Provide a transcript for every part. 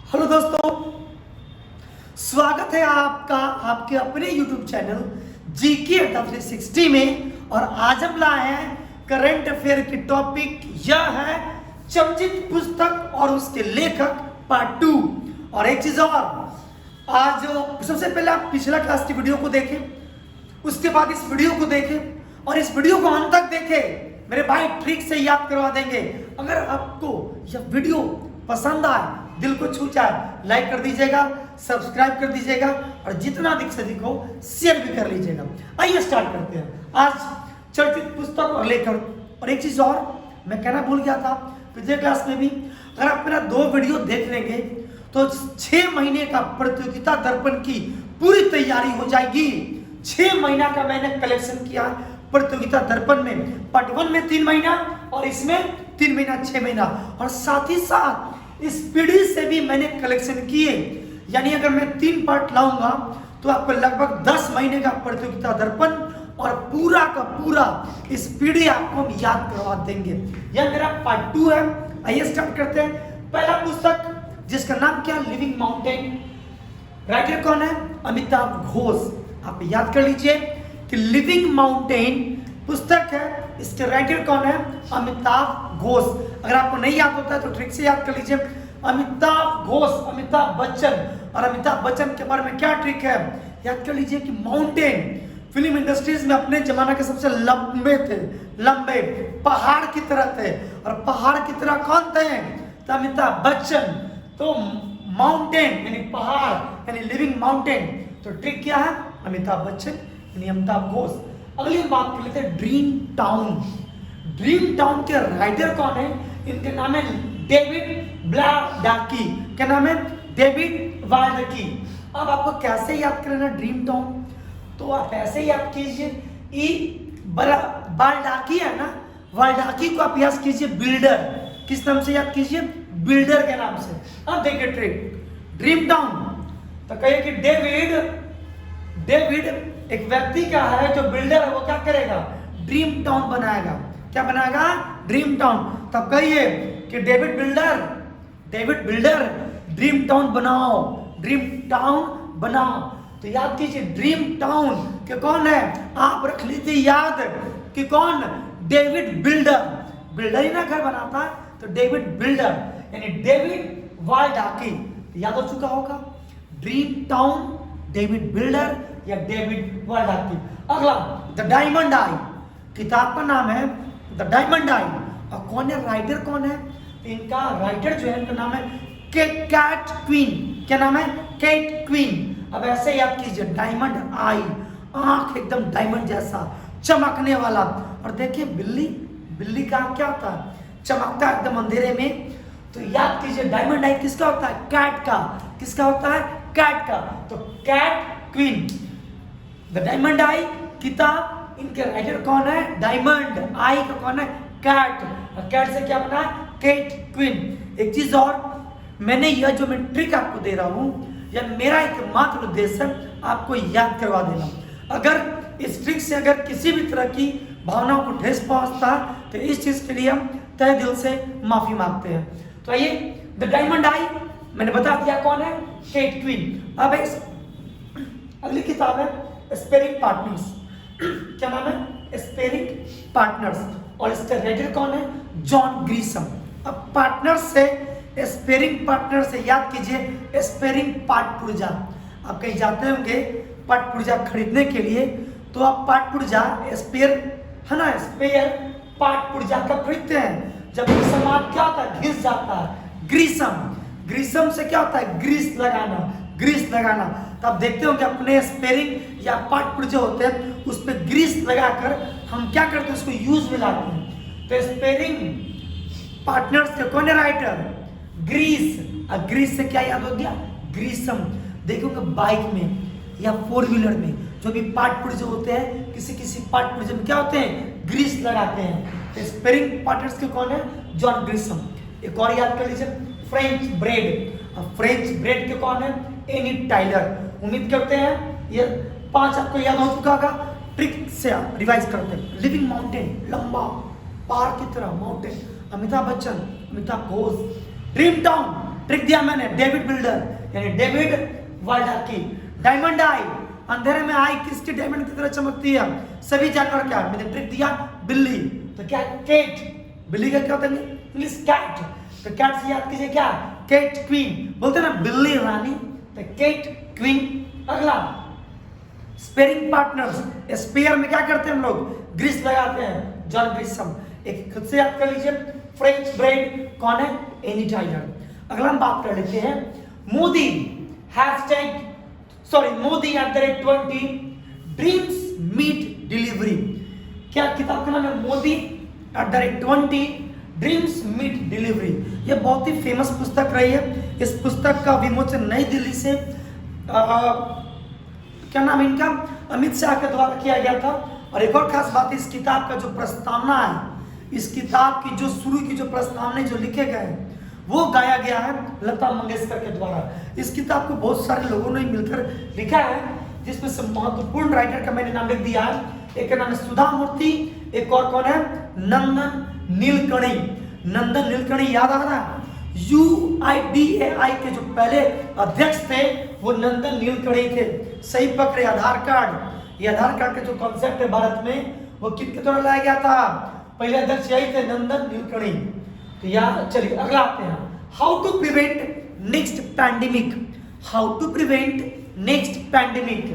Hello दोस्तों, स्वागत है आपका आपके अपने YouTube चैनल जीके 360 में। और आज हम लाए हैं करंट अफेयर की टॉपिक। यह है चर्चित पुस्तक और उसके लेखक पार्ट 2। और एक चीज और, आज सबसे पहले आप पिछला क्लास की वीडियो को देखें, उसके बाद इस वीडियो को देखें और इस वीडियो को अंत तक देखें। मेरे भाई ट्रिक से याद करवा देंगे। अगर आपको यह वीडियो पसंद आए, दिल को छू जाए, लाइक कर दीजिएगा, सब्सक्राइब कर दीजिएगा और जितना अधिक से अधिक हो शेयर भी कर लीजिएगा। आइए स्टार्ट करते हैं आज चर्चित पुस्तक और लेखक। और एक चीज और मैं कहना भूल गया था पिछले क्लास में भी, अगर आप मेरा 2 वीडियो देख लेंगे तो 6 महीने का प्रतियोगिता दर्पण की पूरी तैयारी हो जाएगी। 6 महीना का मैंने कलेक्शन किया प्रतियोगिता दर्पण में। पार्ट 1 में 3 महीना और इसमें 3 महीना 6 महीना, और साथ ही साथ इस पीढ़ी से भी मैंने कलेक्शन किए। यानी अगर मैं 3 पार्ट लाऊंगा तो आपको लगभग 10 महीने का प्रतियोगिता दर्पण और पूरा का पूरा इस पीढ़ी आपको हम याद करवा देंगे। यह मेरा पार्ट 2 है। आइए स्टार्ट करते हैं। पहला पुस्तक जिसका नाम क्या, लिविंग माउंटेन। राइटर कौन है? अमिताभ घोष। आप याद कर लीजिए कि लिविंग माउंटेन पुस्तक है, इसके राइटर कौन है? अमिताभ घोष। अगर आपको नहीं याद होता है तो ट्रिक से याद कर लीजिए। अमिताभ घोष, अमिताभ बच्चन। और अमिताभ बच्चन के बारे में क्या ट्रिक है, याद कर लीजिए कि माउंटेन फिल्म इंडस्ट्रीज में अपने जमाना के सबसे लंबे थे, लंबे पहाड़ की तरह थे। और पहाड़ की तरह कौन थे? तो अमिताभ बच्चन। तो माउंटेन यानी पहाड़ यानी लिविंग माउंटेन। तो ट्रिक क्या है? अमिताभ बच्चन यानी अमिताभ घोष। अगली बात कर लेते हैं ड्रीम टाउन। ड्रीम टाउन के राइटर कौन है? इनके नाम है डेविड वाल्डाकी। क्या नाम है? डेविड वाल्डाकी। अब आपको कैसे याद करना ड्रीम टाउन, तो आप ऐसे याद कीजिए, वाल्डाकी है ना, वाल्डाकी को आप याद कीजिए बिल्डर। किस नाम से याद कीजिए? बिल्डर के नाम से। अब देखिए ट्रिक, ड्रीम टाउन तो कहिए कि डेविड एक व्यक्ति का है जो बिल्डर है, वो क्या करेगा? ड्रीम टाउन बनाएगा। क्या बनाएगा? Dream town. तब कहिए कि डेविड बिल्डर ड्रीम टाउन बनाओ, ड्रीम टाउन बनाओ। तो याद कीजिए ड्रीम टाउन के कौन है? आप रख लीजिए याद कि कौन? David builder. बिल्डर ही ना घर बनाता है, तो डेविड बिल्डर यानी डेविड वाल्डाकी। याद हो चुका होगा, ड्रीम टाउन, डेविड बिल्डर या डेविड वाल्डाकी। अगला द डायमंड आई। किताब का नाम है द डायमंड आई। और कौन है राइटर? कौन है इनका राइटर? जो है इनका नाम है कैट क्वीन। क्या नाम है? Cat queen. अब ऐसे याद कीजिए डायमंड आई, आंख एकदम डायमंड जैसा चमकने वाला। और देखिए बिल्ली का क्या होता है? चमकता है एकदम अंधेरे में। तो याद कीजिए डायमंड आई किसका होता है? कैट का। किसका होता है? कैट का। तो कैट क्वीन, द डायमंड आई किताब, इनके राइटर कौन है? डायमंड आई का कौन है? कैट। और कैट से क्या बना है? Cat queen. एक चीज और, मैंने यह जो मैं ट्रिक आपको दे रहा हूं, यह मेरा एकमात्र उद्देश्य है आपको याद करवा देना। अगर इस ट्रिक से अगर किसी भी तरह की भावनाओं को ठेस पहुंचता है तो इस चीज के लिए हम तहे दिल से माफी मांगते हैं। तो आइए, द डायमंड आई मैंने बता दिया कौन है? Cat queen. अब अगली किताब है स्पेरिंग पार्टनर्स। क्या नाम है? Sparring partners. और इसके राइटर कौन है? John Grisham. अब पार्टनर से स्पेरिंग पार्टनर से याद कीजिए स्पेरिंग पार्ट पुर्जा। आप कहीं जाते होंगे पार्ट पुर्जा खरीदने के लिए, तो आप पार्ट पुर्जा स्पेयर है ना, स्पेयर पार्ट पुर्जा कब खरीदते हैं? जब सामान क्या होता है? घिस जाता है। ग्रीसम से क्या होता है? ग्रीस लगाना। तब देखते हो कि अपने स्पेरिंग या पार्ट पुर्जे होते हैं उस पर ग्रीस लगाकर हम क्या करते हैं? उसको यूज में लाते हैं। तो स्पेरिंग पार्टनर्स के कौन है राइटर? ग्रीस। अब ग्रीस से क्या याद हो गया? ग्रीसम। देखोगे बाइक में या 4 व्हीलर में जो भी पार्ट पुर्जे होते हैं, किसी पार्ट पुर्जे में क्या होते हैं? ग्रीस लगाते हैं। तो स्पेरिंग पार्टनर्स के कौन है? जॉन ग्रीसम। एक और याद कर लीजिए फ्रेंच ब्रेड। फ्रेंच ब्रेड के कौन है? Anne Tyler. उम्मीद करते हैं ये 5 आपको याद हो चुका होगा। ट्रिक से रिवाइज करते हैं। लिविंग माउंटेन, लंबा पहाड़ की तरह mountain, Amitabh Bachchan, Amitabh Ghosh. Dream town trick दिया मैंने, डेविड बिल्डर यानी डेविड वाल्डाकी। डायमंड आई, अंधेरे में आई किसकी डायमंड की तरह चमकती है? सभी जानवर क्या? मैंने ट्रिक दिया बिल्ली, तो क्या? केट। बिल्ली का क्या होता है इंग्लिश? कैट। तो कैट से याद कीजिए क्या? Cat queen. बोलते ना बिल्ली रानी, तो केट क्वीन। अगला स्पेयरिंग पार्टनर्स, स्पेयर में क्या करते हैं हम लोग? ग्रीस लगाते हैं, जॉन ग्रिसम। एक खुद से याद कर लीजिए, फ्रेंच ब्रेड कौन है? Anne Tyler. अगला हम बात कर लेते हैं Modi hashtag Modi @20 dreams meet delivery. क्या किताब का नाम है? Modi @20 dreams meet delivery. ये बहुत ही फेमस पुस्तक रही है। इस पुस्तक का विमोचन नई दिल्ली से क्या नाम है इनका? अमित शाह के द्वारा किया गया था। और एक और खास बात, इस किताब का जो प्रस्तावना है, इस किताब की जो शुरू की जो प्रस्तावना जो लिखे गए हैं वो गाया गया है लता मंगेशकर के द्वारा। इस किताब को बहुत सारे लोगों ने मिलकर लिखा है, जिसमें से महत्वपूर्ण राइटर का मैंने नाम लिख दिया है। एक का नाम है सुधा मूर्ति, एक और कौन है? नंदन नीलकणी। नंदन नीलकणी याद आ रहा है? UIDAI के जो पहले अध्यक्ष थे वो नंदन नीलकणी थे। सही पकड़े। आधार कार्ड, ये आधार कार्ड का जो कॉन्सेप्ट है भारत में वो किनके द्वारा लाया गया था? पहले अध्यक्ष यही थे, नंदन नीलकणी। तो याद, चलिए अगला आते हैं, how to prevent next pandemic. How to prevent next pandemic,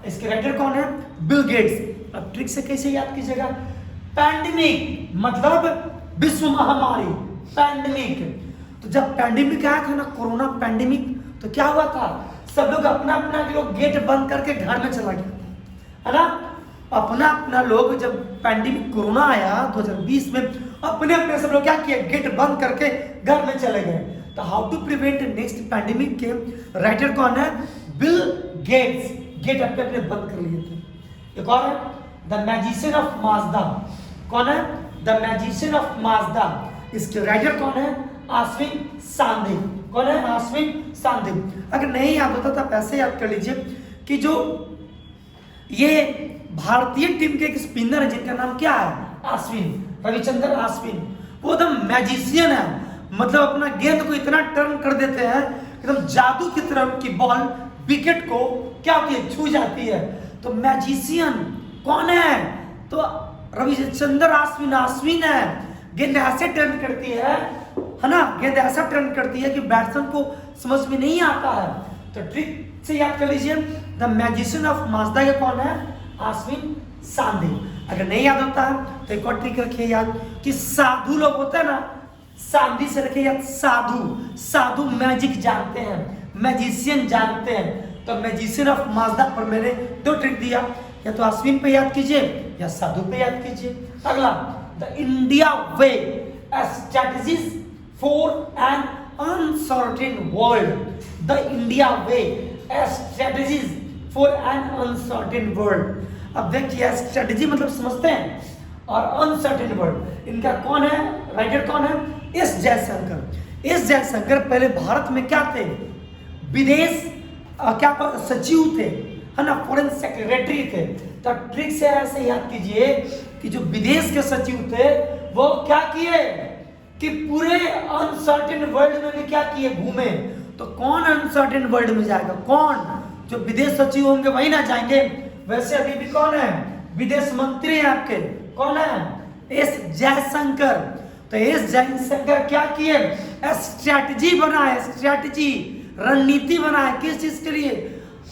इसके राइटर कौन है? Bill Gates. अब ट्रिक से कैसे याद कीजिएगा? पैंडेमिक मतलब विश्व महामारी, पैंडेमिक। तो जब पैंडेमिक आया था ना, कोरोना पैंडेमिक, तो क्या हुआ था? सब लोग अपना अपना लोग गेट बंद करके घर में चला गया, है ना? अपना अपना लोग, जब पैंडेमिक कोरोना आया 2020 में, अपने अपने सब लोग क्या किए? गेट बंद करके घर में चले गए। तो how to prevent next pandemic के राइटर कौन है? Bill Gates. गेट अपने अपने बंद कर लिए थे। एक और है द मैजिशियन ऑफ माजदा। कौन है? The magician of Mazda. इसके राइटर कौन है? आश्विन सांधे। कौन है? आश्विन सांधे। अगर नहीं याद होता तो ऐसे याद कर लीजिए कि जो ये भारतीय टीम के एक स्पिनर है जिनका नाम क्या है? आश्विन, रविचंद्रन आश्विन। वो एकदम मैजिशियन है, मतलब अपना गेंद को इतना टर्न कर देते हैं एकदम जादू की तरह की बॉल विकेट को क्या होती है? छू जाती है। तो मैजिशियन कौन है? तो रविचंद्रन आश्विन है। गेंद ऐसे टर्न करती है ना? गेंद ऐसा टर्न करती है कि बैट्समैन को समझ में नहीं आता है। तो ट्रिक से याद कर लीजिए, द मैजिशियन ऑफ माजदा के कौन है? आश्विन सांधे। अगर नहीं याद होता है तो एक और ट्रिक रखिए याद कि साधु लोग होते हैं ना, सांधी से रखिए याद, साधु। साधु मैजिक जानते हैं, मैजिशियन जानते हैं। तो मैजिशियन ऑफ माजदा पर मैंने 2 ट्रिक दिया, या तो आश्विन पे याद कीजिए या साधु पे याद कीजिए। अगला the India way, strategies for an uncertain world. The India way, strategies for an uncertain world. अब देखिए स्ट्रेटजी मतलब समझते हैं, और अनसर्टेन वर्ल्ड इनका कौन है? राइटर कौन है? एस जयशंकर। एस जयशंकर पहले भारत में क्या थे? विदेश क्या सचिव थे, है ना? फॉरेन सेक्रेटरी थे। तो ट्रिक से ऐसे याद कीजिए कि जो विदेश के सचिव थे वो क्या किए कि पूरे अनसर्टेन वर्ल्ड में भी क्या किए? घूमे। तो कौन अनसर्टेन वर्ल्ड में जाएगा? कौन? जो विदेश सचिव होंगे वही ना जाएंगे। वैसे अभी भी कौन है? विदेश मंत्री है आपके, कौन है? एस जयशंकर। तो एस जयशंकर क्या किए? स्ट्रैटेजी बनाए, स्ट्रैटेजी रणनीति बनाए। किस चीज के लिए?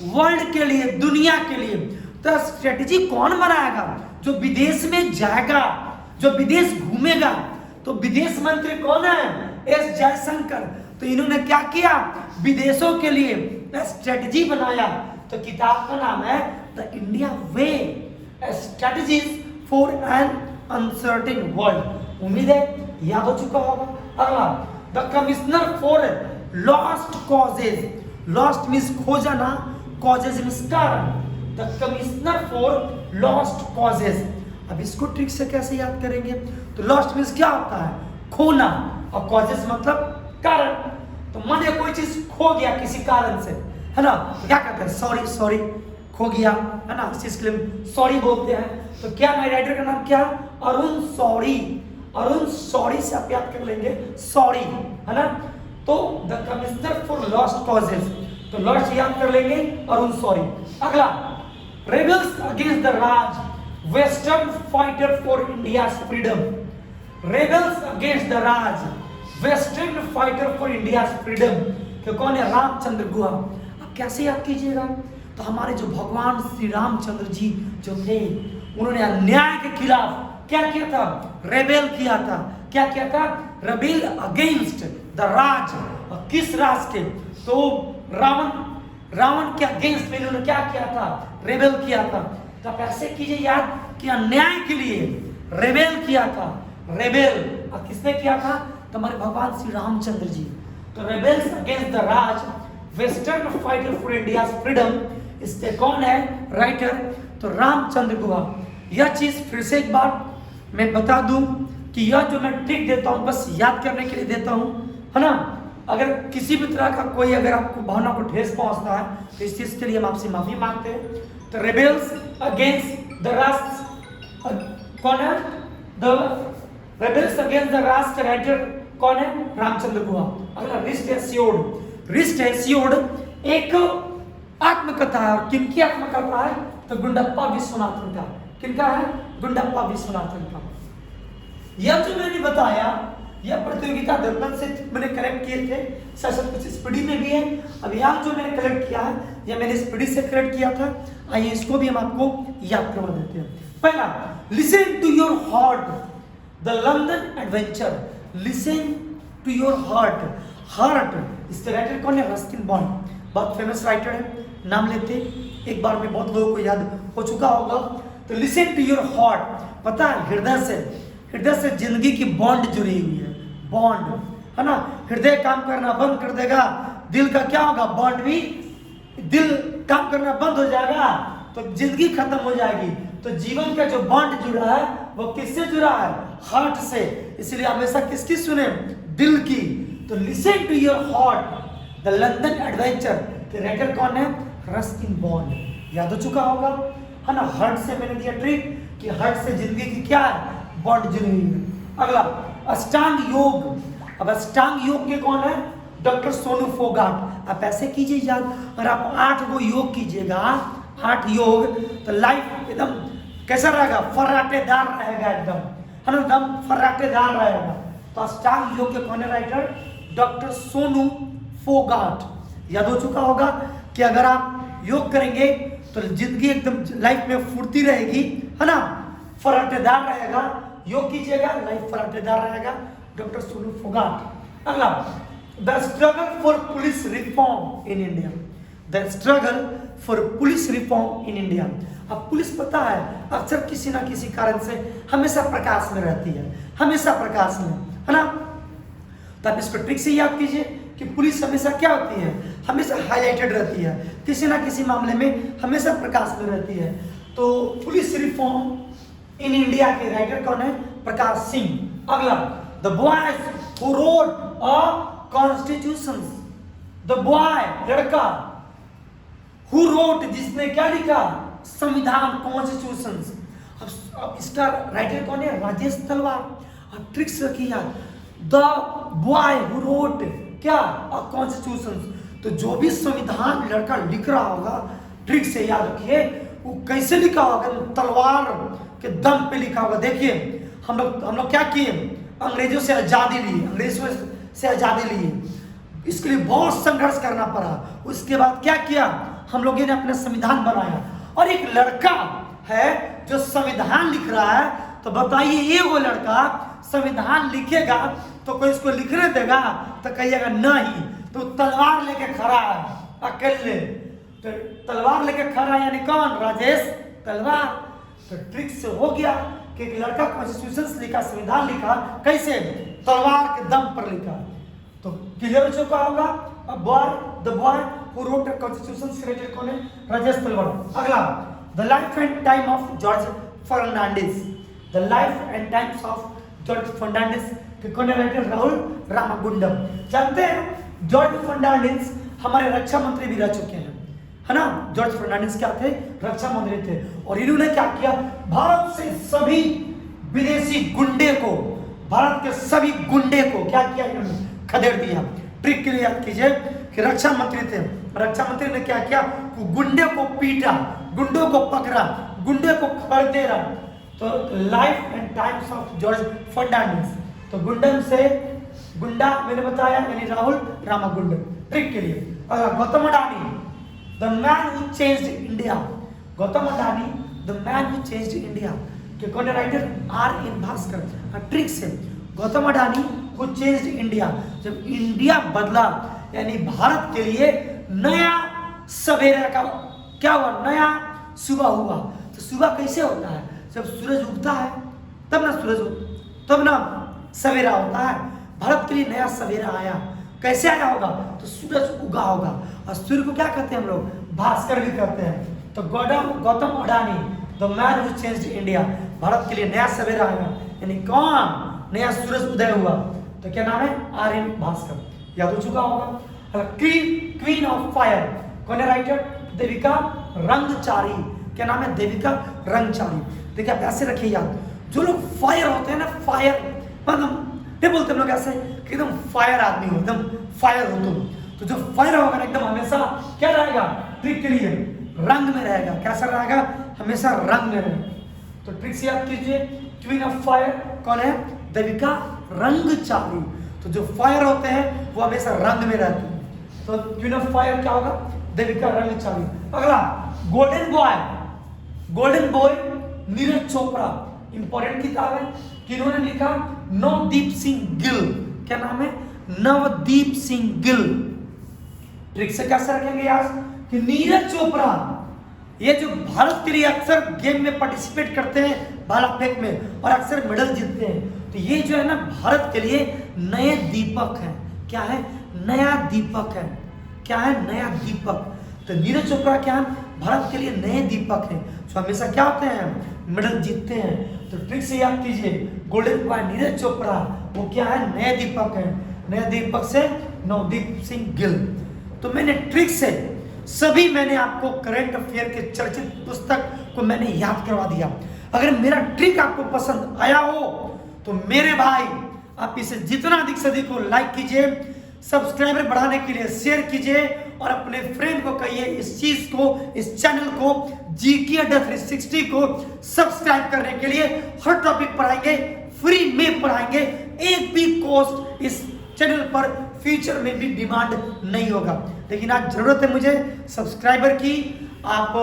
वर्ल्ड के लिए, दुनिया के लिए। तो स्ट्रैटेजी कौन बनाएगा? जो विदेश में जाएगा, जो विदेश घूमेगा। तो विदेश मंत्री कौन है? एस जयशंकर। तो इन्होंने क्या किया? विदेशों के लिए स्ट्रैटेजी बनाया। तो किताब का नाम है the India way, strategies for an uncertain world. उम्मीद है याद हो चुका होगा। अगला the commissioner for lost causes. Lost means खोजा ना, कॉजेज मीन्स कारण। The commissioner for lost causes. अब इसको ट्रिक से कैसे याद करेंगे? तो लॉस्ट मीन्स क्या होता है? खोना, और कॉजेज मतलब कारण। तो मानिए कोई चीज खो गया किसी कारण से, है ना? क्या कहते हैं? सॉरी, सॉरी, खो गया, है ना? इस चीज के लिए सॉरी बोलते हैं। तो क्या मेरे राइटर का नाम क्या? अरुण सॉरी। अरुण सॉरी से आप याद कर लेंगे, सॉरी, है ना? तो the commissioner for lost causes, तो लॉस्ट याद कर लेंगे और उन सॉरी। अगला, rebels against the Raj, western fighter for India freedom. Rebels against the Raj, western fighter for India freedom, तो कौन है? रामचंद्र गुहा। अब कैसे याद कीजिएगा? तो हमारे जो भगवान श्री रामचंद्र जी जो थे, उन्होंने अन्याय के खिलाफ क्या किया था? रेबेल किया था। क्या किया था? रेबेल अगेंस्ट द राज। और किस राज के? तो रावण के अगेंस्ट में इन्होंने क्या किया था? रेबेल किया था। तो आप ऐसे कीजिए याद कि अन्याय के लिए रेबेल किया था। रेबेल और किसने किया था? तो हमारे भगवान श्री रामचंद्र जी। तो rebels against the Raj, western fighter for India freedom, इसके कौन है राइटर? तो रामचंद्र गुहा। यह चीज फिर से एक बार मैं बता दूं कि यह जो मैं ट्रिक देता हूं बस याद करने के लिए देता हूं, है ना। अगर किसी भी तरह का कोई अगर आपको भावना को ठेस पहुंचता है तो इस चीज के लिए हम आपसे माफी मांगते हैं। तो रेबेल्स अगेंस्ट द राष्ट्र कौन है? द रेबेल्स अगेंस्ट द राष्ट्र राइटर कौन है? रामचंद्र गुहा। अगला, रिस्ट एस्योर्ड। रिस्ट एस्योर्ड एक आत्मकथा है। और किनकी आत्मकथा है? तो गुंडप्पा विश्वनाथन का। किनका है? गुंडप्पा विश्वनाथन का। यह जो मैंने बताया, यह प्रतियोगिता दर्पण से मैंने कलेक्ट किए थे, शायद कुछ स्पीडी में भी है। अब यहाँ जो मैंने कलेक्ट किया है, यह मैंने स्पीडी से कलेक्ट किया था। आइए इसको भी हम आपको याद करवा देते हैं। पहला, listen to your heart, the London adventure. Listen to your heart. Heart इसके राइटर कौन है? रस्किन बॉन्ड, बहुत फेमस राइटर है, नाम लेते एक बार में बहुत लोगों को याद हो चुका होगा। तो लिसन टू योर हार्ट, पता है हृदय से जिंदगी की बॉन्ड जुड़ी हुई है। बॉन्ड, है ना। हृदय काम करना बंद कर देगा, दिल का क्या होगा? बॉन्ड भी, दिल काम करना बंद हो जाएगा तो जिंदगी खत्म हो जाएगी। तो जीवन का जो बॉन्ड जुड़ा है वो किससे जुड़ा है? हार्ट से। इसलिए हमेशा किसकी सुने? दिल की। तो listen to your heart, the London adventure के राइटर कौन है? Ruskin Bond. याद हो चुका होगा, है ना। हार्ट से मैंने दिया ट्रिक कि हार्ट से जिंदगी की क्या है? बॉन्ड जुड़ी हुई है। अगला, अष्टांग योग। अब अष्टांग योग के कौन है? डॉक्टर सोनू फोगाट। आप ऐसे कीजिए याद, अगर आप 8 गो योग कीजिएगा, 8 योग, तो लाइफ एकदम कैसा रहेगा? फर्राटेदार रहेगा, एकदम, है ना, एकदम फर्राटेदार रहेगा। तो अष्टांग योग के कौन है राइटर? डॉक्टर सोनू फोगाट। याद हो चुका होगा कि अगर आप योग करेंगे तो जिंदगी एकदम लाइफ में फुर्ती रहेगी, है ना, फर्राटेदार रहेगा। योग कीजिएगा, लाइफ फर्राटेदार रहेगा। डॉक्टर सोनू फोगाट। अगला, the struggle for police reform in India. The struggle for police reform in India. अब पुलिस पता है अक्सर किसी ना किसी कारण से हमेशा प्रकाश में रहती है, हमेशा प्रकाश में, है ना। तो आप इसको ट्रिक से याद कीजिए कि पुलिस हमेशा क्या होती है? हमेशा हाईलाइटेड रहती है, किसी ना किसी मामले में हमेशा प्रकाश में रहती है। तो पुलिस रिफॉर्म इन इंडिया के राइटर कौन है? प्रकाश सिंह। अगला, the boy who wrote a constitution. The boy, लड़का, हु रोट, जिसने क्या लिखा? संविधान, कॉन्स्टिट्यूशन। अब इसका राइटर कौन है? राजेश तलवार। अब ट्रिक्स रखिए याद, द बॉय हु रोट क्या? A constitution. तो जो भी संविधान लड़का लिख रहा होगा, ट्रिक से याद रखिए वो कैसे लिखा होगा? तलवार के दम पे लिखा होगा। देखिए हम लोग क्या किए? अंग्रेजों से आज़ादी ली, अंग्रेजों से आज़ादी ली, इसके लिए बहुत संघर्ष करना पड़ा। उसके बाद क्या किया? हम लोगों ने अपना संविधान बनाया। और एक लड़का है जो संविधान लिख रहा है, तो बताइए ये वो लड़का संविधान लिखेगा तो कोई इसको लिखने देगा? तो कहिएगा नहीं। तो तलवार लेके खड़ा है अकेले, तो तलवार लेके खड़ा यानी कौन? राजेश तलवार। तो ट्रिक से हो गया कि एक लड़का कॉन्स्टिट्यूशन लिखा, संविधान लिखा, कैसे? तलवार के दम पर लिखा। तो क्लियर हो चुका होगा। अब boy, the boy who wrote the constitution created कौन है? राजेश तलवार। अगला, the life and time of George Fernandes. The life and times of George Fernandes के कौन है राइटर? राहुल रामागुंडम। जानते हैं जॉर्ज फर्नांडिस हमारे रक्षा मंत्री भी रह चुके हैं, है ना। जॉर्ज फर्नांडिस क्या थे? रक्षा मंत्री थे। और इन्होंने क्या किया? भारत से सभी विदेशी गुंडे को, भारत के सभी गुंडे को क्या किया इन्होंने? खदेड़ दिया, ट्रिक के लिए याद कीजिए कि रक्षा मंत्री थे, रक्षा मंत्री ने क्या किया, गुंडे को पीटा, गुंडों को पकड़ा, गुंडे को खबर दे रहा। तो life and times of George Fernandes, तो गुंडन से गुंडा मैंने बताया यानी राहुल रामागुंडम ट्रिक के लिए। Gautam Adani the man who changed India, Gautam Adani the man who changed India के कौन writer, R N Bhaskar. Trick से Gautam Adani who changed India, जब इंडिया बदला यानी भारत के लिए नया सवेरा का क्या हुआ, नया सुबह हुआ। तो सुबह कैसे होता है, जब सूरज उगता है तब ना सूरज, तब ना सवेरा होता है। भारत के लिए नया सवेरा आया, कैसे आया होगा, तो सूरज उगा होगा। और सूर्य को क्या कहते हैं हम लोग, भास्कर भी कहते हैं। तो Gautam Adani the man who changed India, Bharat के लिए नया सवेरा आया यानी कौन, नया सूरज उदय हुआ। तो क्या नाम है, आर एन भास्कर, याद हो चुका होगा। क्वीन ऑफ फायर कौन है राइटर, देविका रंगचारी, क्या नाम है, देविका रंगचारी। देखिए आप ऐसे रखिए याद, जो लोग फायर होते हैं ना, फायर मतलब नहीं बोलते हम लोग ऐसे कि एकदम फायर आदमी हो, एकदम फायर हो तुम, तो जो फायर होगा ना एकदम हमेशा क्या रहेगा, ट्रिक के लिए रंग में रहेगा। कैसा रहेगा, हमेशा रंग में रहेगा। तो ट्रिक से याद कीजिए, क्वीन ऑफ फायर कौन है, देविका रंगचारी। तो जो फायर होते हैं वो हमेशा रंग में रहते हैं। तो क्वीन ऑफ फायर क्या होगा, देविका रंगचारी। अगला golden boy, golden boy Neeraj Chopra, important किताब है। किन्होंने लिखा, नवदीप सिंह गिल, क्या नाम है, नवदीप सिंह गिल। ट्रिक से कैसे रखेंगे यार कि नीरज चोपड़ा ये जो भारत के लिए अक्सर गेम में पार्टिसिपेट करते हैं, भाला फेंक में, और अक्सर मेडल जीतते हैं। तो ये जो है ना भारत के लिए नए दीपक है। क्या है, नया दीपक है। क्या है, नया दीपक। तो नीरज चोपड़ा क्या है, भारत के लिए नए दीपक हैं, जो हमेशा क्या होते हैं, मेडल जीतते हैं। तो ट्रिक से याद कीजिए, गोल्डन बॉय नीरज चोपड़ा वो क्या है, नए दीपक है। नए दीपक से नवदीप सिंह गिल। तो मैंने ट्रिक से सभी मैंने आपको करंट अफेयर के चर्चित पुस्तक को मैंने याद करवा दिया। अगर मेरा ट्रिक आपको पसंद आया हो तो मेरे भाई आप इसे जितना अधिक से अधिक लाइक कीजिए, सब्सक्राइबर बढ़ाने के लिए शेयर कीजिए, और अपने फ्रेंड को कहिए इस चीज को, इस चैनल को, जीके अड्डा 360 को सब्सक्राइब करने के लिए। हर टॉपिक पढ़ाएंगे, फ्री में पढ़ाएंगे, एक भी कॉस्ट इस चैनल पर फ्यूचर में भी डिमांड नहीं होगा। लेकिन आज जरूरत है मुझे सब्सक्राइबर की, आप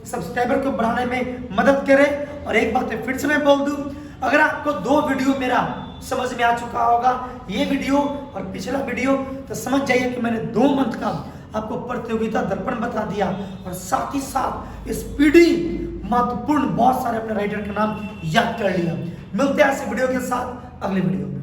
सब्सक्राइबर को बढ़ाने में मदद करें। और एक बात फिर से मैं बोल दूं, अगर आपको 2 वीडियो मेरा समझ में आ चुका होगा, ये वीडियो और पिछला वीडियो, तो समझ जाइए कि मैंने 2 मंथ का आपको प्रतियोगिता दर्पण बता दिया, और साथ ही साथ स्पीडी महत्वपूर्ण बहुत सारे अपने राइटर का नाम याद कर लिया। मिलते हैं ऐसे वीडियो के साथ अगले वीडियो में।